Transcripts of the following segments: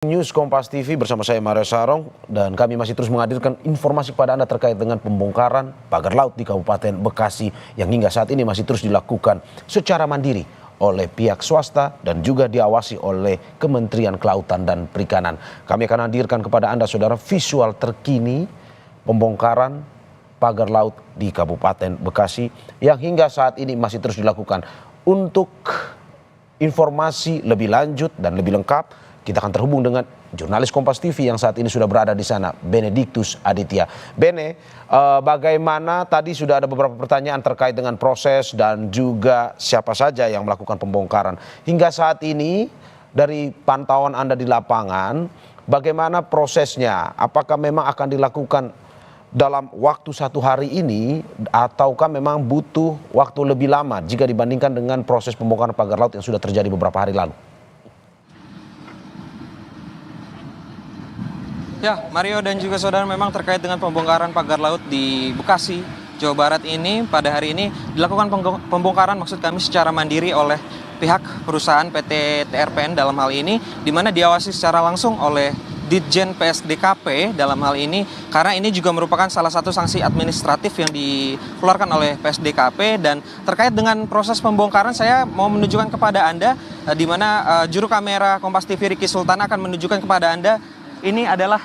News Kompas TV bersama saya Mario Sarong dan kami masih terus menghadirkan informasi kepada Anda terkait dengan pembongkaran pagar laut di Kabupaten Bekasi yang hingga saat ini masih terus dilakukan secara mandiri oleh pihak swasta dan juga diawasi oleh Kementerian Kelautan dan Perikanan. Kami akan hadirkan kepada Anda saudara visual terkini pembongkaran pagar laut di Kabupaten Bekasi yang hingga saat ini masih terus dilakukan. Untuk informasi lebih lanjut dan lebih lengkap, kita akan terhubung dengan jurnalis Kompas TV yang saat ini sudah berada di sana, Benediktus Aditya. Bene, bagaimana tadi sudah ada beberapa pertanyaan terkait dengan proses dan juga siapa saja yang melakukan pembongkaran. Hingga saat ini dari pantauan Anda di lapangan, bagaimana prosesnya? Apakah memang akan dilakukan dalam waktu satu hari ini ataukah memang butuh waktu lebih lama jika dibandingkan dengan proses pembongkaran pagar laut yang sudah terjadi beberapa hari lalu? Ya, Mario dan juga saudara, memang terkait dengan pembongkaran pagar laut di Bekasi, Jawa Barat ini pada hari ini dilakukan pembongkaran maksud kami secara mandiri oleh pihak perusahaan PT TRPN dalam hal ini, di mana diawasi secara langsung oleh Ditjen PSDKP dalam hal ini, karena ini juga merupakan salah satu sanksi administratif yang dikeluarkan oleh PSDKP. Dan terkait dengan proses pembongkaran, saya mau menunjukkan kepada Anda di mana juru kamera Kompas TV Riki Sultan akan menunjukkan kepada Anda. Ini adalah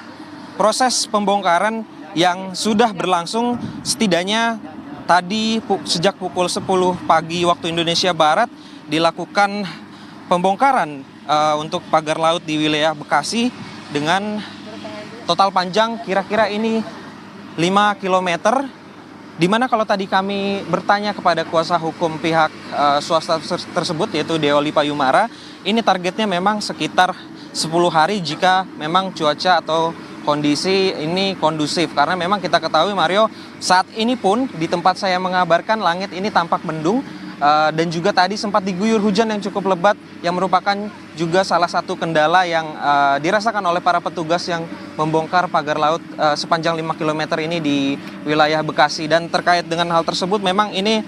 proses pembongkaran yang sudah berlangsung setidaknya tadi sejak pukul 10 pagi waktu Indonesia Barat dilakukan pembongkaran untuk pagar laut di wilayah Bekasi dengan total panjang kira-kira ini 5 km. Di mana kalau tadi kami bertanya kepada kuasa hukum pihak swasta tersebut yaitu Deoli Payumara, ini targetnya memang sekitar 10 hari jika memang cuaca atau kondisi ini kondusif. Karena memang kita ketahui Mario, saat ini pun di tempat saya mengabarkan langit ini tampak mendung dan juga tadi sempat diguyur hujan yang cukup lebat yang merupakan juga salah satu kendala yang dirasakan oleh para petugas yang membongkar pagar laut sepanjang 5 km ini di wilayah Bekasi. Dan terkait dengan hal tersebut memang ini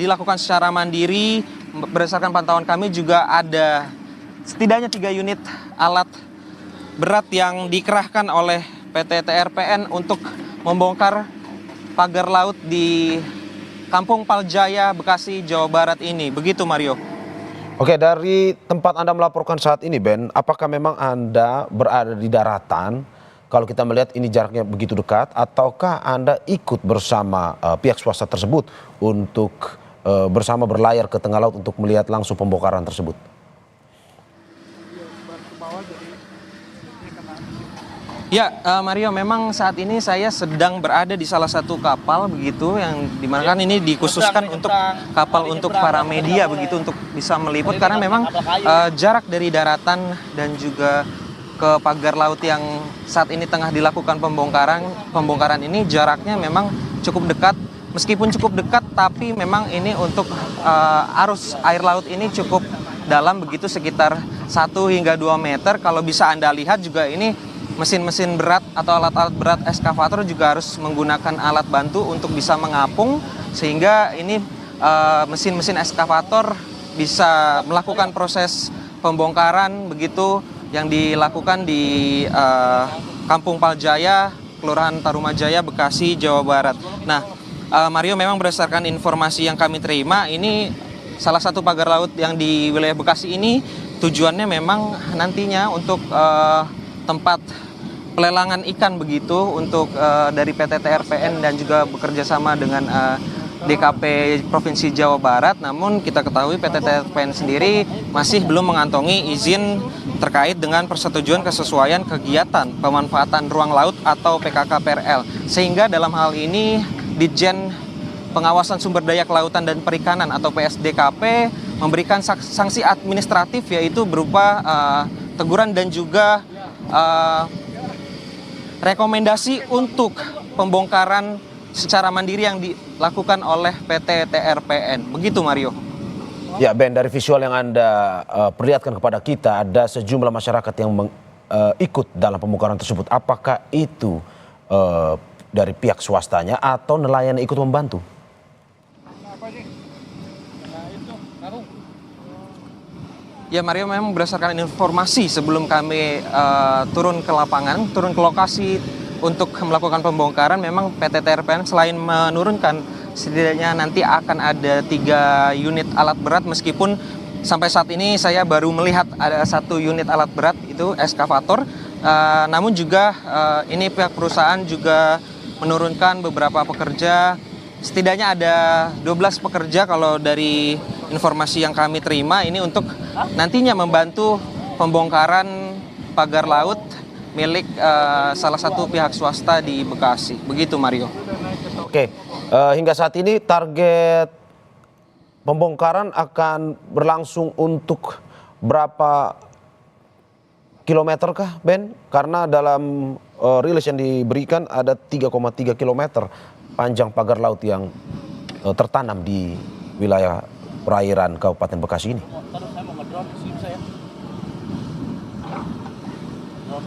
dilakukan secara mandiri. Berdasarkan pantauan kami juga ada setidaknya 3 unit alat berat yang dikerahkan oleh PT TRPN untuk membongkar pagar laut di Kampung Paljaya, Bekasi, Jawa Barat ini. Begitu Mario. Oke, dari tempat Anda melaporkan saat ini, Ben, apakah memang Anda berada di daratan? Kalau kita melihat ini jaraknya begitu dekat, ataukah Anda ikut bersama pihak swasta tersebut untuk bersama berlayar ke tengah laut untuk melihat langsung pembongkaran tersebut? Ya, Mario, memang saat ini saya sedang berada di salah satu kapal begitu yang dimana kan ini dikhususkan untuk kapal untuk para media begitu untuk bisa meliput, karena memang jarak dari daratan dan juga ke pagar laut yang saat ini tengah dilakukan pembongkaran ini jaraknya memang cukup dekat. Meskipun cukup dekat tapi memang ini untuk arus air laut ini cukup dalam begitu, sekitar 1 hingga 2 meter. Kalau bisa Anda lihat juga ini mesin-mesin berat atau alat-alat berat eskavator juga harus menggunakan alat bantu untuk bisa mengapung, sehingga ini mesin-mesin eskavator bisa melakukan proses pembongkaran begitu yang dilakukan di Kampung Paljaya, Kelurahan Tarumajaya, Bekasi, Jawa Barat. Nah, Mario, memang berdasarkan informasi yang kami terima, ini salah satu pagar laut yang di wilayah Bekasi ini tujuannya memang nantinya untuk tempat pelelangan ikan begitu untuk dari PT TRPN dan juga bekerja sama dengan DKP Provinsi Jawa Barat. Namun kita ketahui PT TRPN sendiri masih belum mengantongi izin terkait dengan persetujuan kesesuaian kegiatan pemanfaatan ruang laut atau PKKPRL. Sehingga dalam hal ini Ditjen Pengawasan Sumber Daya Kelautan dan Perikanan atau PSDKP memberikan sanksi administratif, yaitu berupa teguran dan juga rekomendasi untuk pembongkaran secara mandiri yang dilakukan oleh PT TRPN. Begitu Mario. Ya, Ben, dari visual yang Anda perlihatkan kepada kita, ada sejumlah masyarakat yang ikut dalam pembongkaran tersebut. Apakah itu dari pihak swastanya atau nelayan yang ikut membantu? Ya Mario, memang berdasarkan informasi sebelum kami turun ke lapangan, turun ke lokasi untuk melakukan pembongkaran, memang PT TRPN selain menurunkan setidaknya nanti akan ada 3 unit alat berat, meskipun sampai saat ini saya baru melihat ada 1 unit alat berat, itu eskavator. Namun juga ini pihak perusahaan juga menurunkan beberapa pekerja. Setidaknya ada 12 pekerja kalau dari informasi yang kami terima, ini untuk nantinya membantu pembongkaran pagar laut milik salah satu pihak swasta di Bekasi. Begitu Mario. Oke, hingga saat ini target pembongkaran akan berlangsung untuk berapa kilometer kah, Ben? Karena dalam rilis yang diberikan ada 3,3 kilometer panjang pagar laut yang tertanam di wilayah perairan Kabupaten Bekasi ini.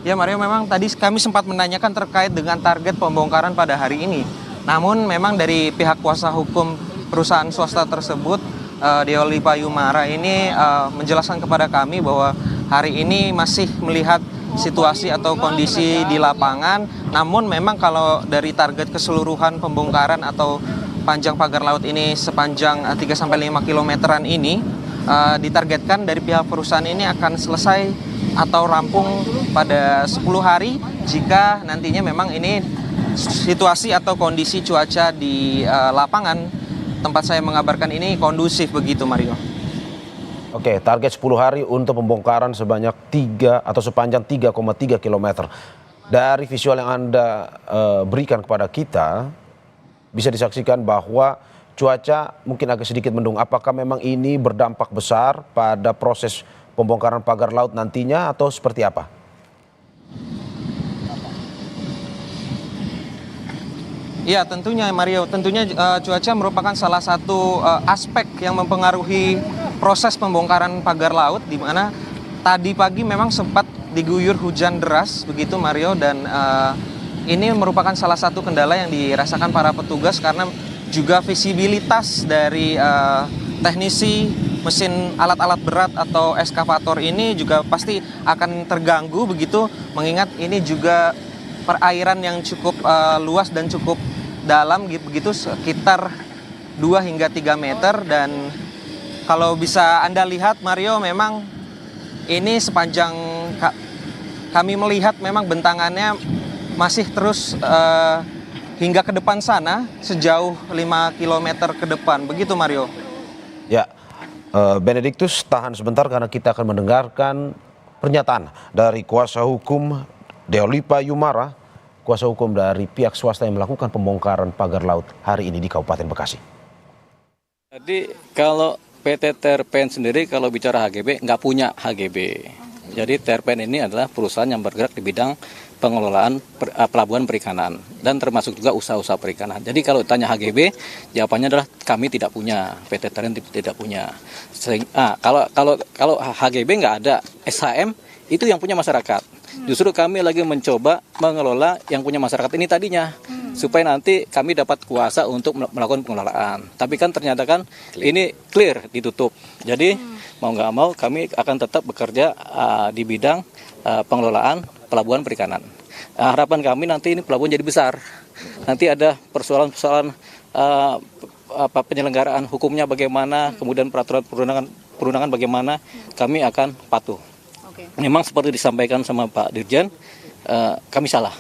Ya Mario, memang tadi kami sempat menanyakan terkait dengan target pembongkaran pada hari ini. Namun memang dari pihak kuasa hukum perusahaan swasta tersebut, Deoli Payumara ini menjelaskan kepada kami bahwa hari ini masih melihat situasi atau kondisi di lapangan. Namun memang kalau dari target keseluruhan pembongkaran atau panjang pagar laut ini sepanjang 3-5 kilometeran ini, ditargetkan dari pihak perusahaan ini akan selesai atau rampung pada 10 hari jika nantinya memang ini situasi atau kondisi cuaca di lapangan tempat saya mengabarkan ini kondusif, begitu Mario. Oke, target 10 hari untuk pembongkaran sebanyak sepanjang 3,3 kilometer. Dari visual yang Anda berikan kepada kita, bisa disaksikan bahwa cuaca mungkin agak sedikit mendung. Apakah memang ini berdampak besar pada proses pembongkaran pagar laut nantinya atau seperti apa? Ya tentunya Mario, tentunya cuaca merupakan salah satu aspek yang mempengaruhi proses pembongkaran pagar laut, di mana tadi pagi memang sempat diguyur hujan deras begitu Mario, dan ini merupakan salah satu kendala yang dirasakan para petugas karena juga visibilitas dari teknisi mesin alat-alat berat atau eskavator ini juga pasti akan terganggu begitu, mengingat ini juga perairan yang cukup luas dan cukup dalam begitu, sekitar 2 hingga 3 meter. Dan kalau bisa Anda lihat Mario, memang ini sepanjang kami melihat memang bentangannya masih terus hingga ke depan sana sejauh 5 km ke depan. Begitu Mario. Ya, Benediktus tahan sebentar karena kita akan mendengarkan pernyataan dari kuasa hukum Deoli Payumara, kuasa hukum dari pihak swasta yang melakukan pembongkaran pagar laut hari ini di Kabupaten Bekasi. Jadi kalau PT TRPN sendiri kalau bicara HGB nggak punya HGB. Jadi TRPN ini adalah perusahaan yang bergerak di bidang pengelolaan pelabuhan perikanan dan termasuk juga usaha-usaha perikanan. Jadi kalau tanya HGB, jawabannya adalah kami tidak punya, PT TRPN tidak punya. Kalau HGB nggak ada, SHM itu yang punya masyarakat. Justru kami lagi mencoba mengelola yang punya masyarakat ini tadinya, supaya nanti kami dapat kuasa untuk melakukan pengelolaan. Tapi kan ternyata kan ini clear, ditutup. Jadi mau nggak mau kami akan tetap bekerja di bidang pengelolaan pelabuhan perikanan. Harapan kami nanti ini pelabuhan jadi besar. Nanti ada persoalan-persoalan penyelenggaraan hukumnya bagaimana, kemudian peraturan perundangan bagaimana, kami akan patuh. Memang seperti disampaikan sama Pak Dirjen, kami salah.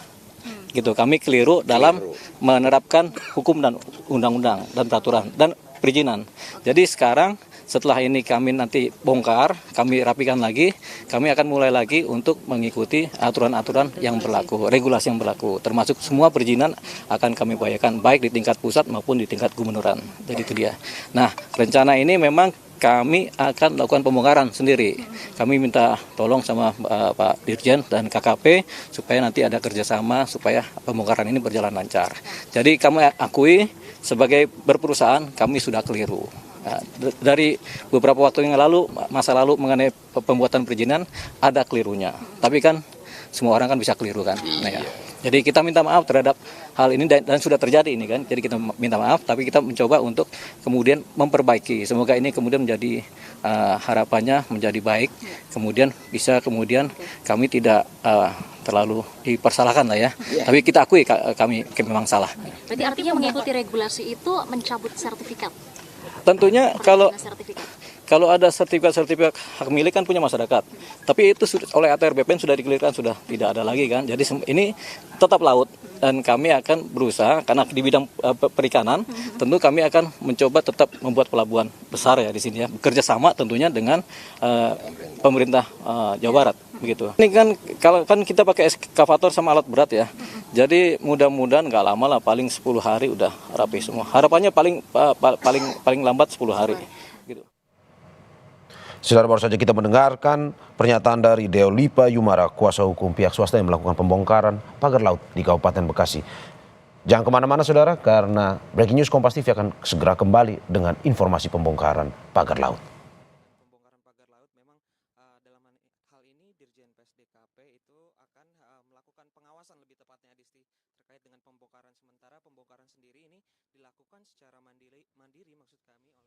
Gitu, kami keliru dalam menerapkan hukum dan undang-undang dan peraturan dan perizinan. Jadi sekarang setelah ini kami nanti bongkar, kami rapikan lagi, kami akan mulai lagi untuk mengikuti aturan-aturan yang berlaku, regulasi yang berlaku, termasuk semua perizinan akan kami upayakan baik di tingkat pusat maupun di tingkat gubernuran. Jadi itu dia. Nah, rencana ini memang kami akan lakukan pembongkaran sendiri. Kami minta tolong sama Pak Dirjen dan KKP supaya nanti ada kerjasama supaya pembongkaran ini berjalan lancar. Jadi kami akui sebagai berperusahaan kami sudah keliru. Nah, dari beberapa waktu yang lalu, masa lalu mengenai pembuatan perizinan ada kelirunya. Tapi kan semua orang kan bisa keliru kan. Nah, ya. Jadi kita minta maaf terhadap hal ini dan sudah terjadi ini kan. Jadi kita minta maaf, tapi kita mencoba untuk kemudian memperbaiki. Semoga ini kemudian menjadi harapannya menjadi baik. Kemudian bisa kami tidak terlalu dipersalahkan lah ya. Tapi kita akui kami memang salah. Berarti artinya mengikuti regulasi itu mencabut sertifikat. Tentunya Sertifikat. kalau ada sertifikat hak milik kan punya masyarakat. Tapi itu oleh ATR BPN sudah dikelirkan, sudah tidak ada lagi kan. Jadi ini tetap laut dan kami akan berusaha karena di bidang perikanan tentu kami akan mencoba tetap membuat pelabuhan besar ya di sini ya. Bekerja sama tentunya dengan pemerintah Jawa Barat begitu. Ini kan kalau kan kita pakai eskavator sama alat berat ya. Jadi mudah-mudahan nggak lama lah, paling 10 hari udah rapi semua. Harapannya paling lambat 10 hari. Gitu. Saudara, baru saja kita mendengarkan pernyataan dari Deo Lipa Yumara, kuasa hukum pihak swasta yang melakukan pembongkaran pagar laut di Kabupaten Bekasi. Jangan kemana-mana saudara, karena Breaking News Kompas TV akan segera kembali dengan informasi pembongkaran pagar laut. Pembongkaran pagar laut memang dalam hal ini Dirjen PSDKP itu akan melakukan pengawasan lebih tepatnya Adisti terkait dengan pembongkaran sementara. Pembongkaran sendiri ini dilakukan secara mandiri maksud kami oleh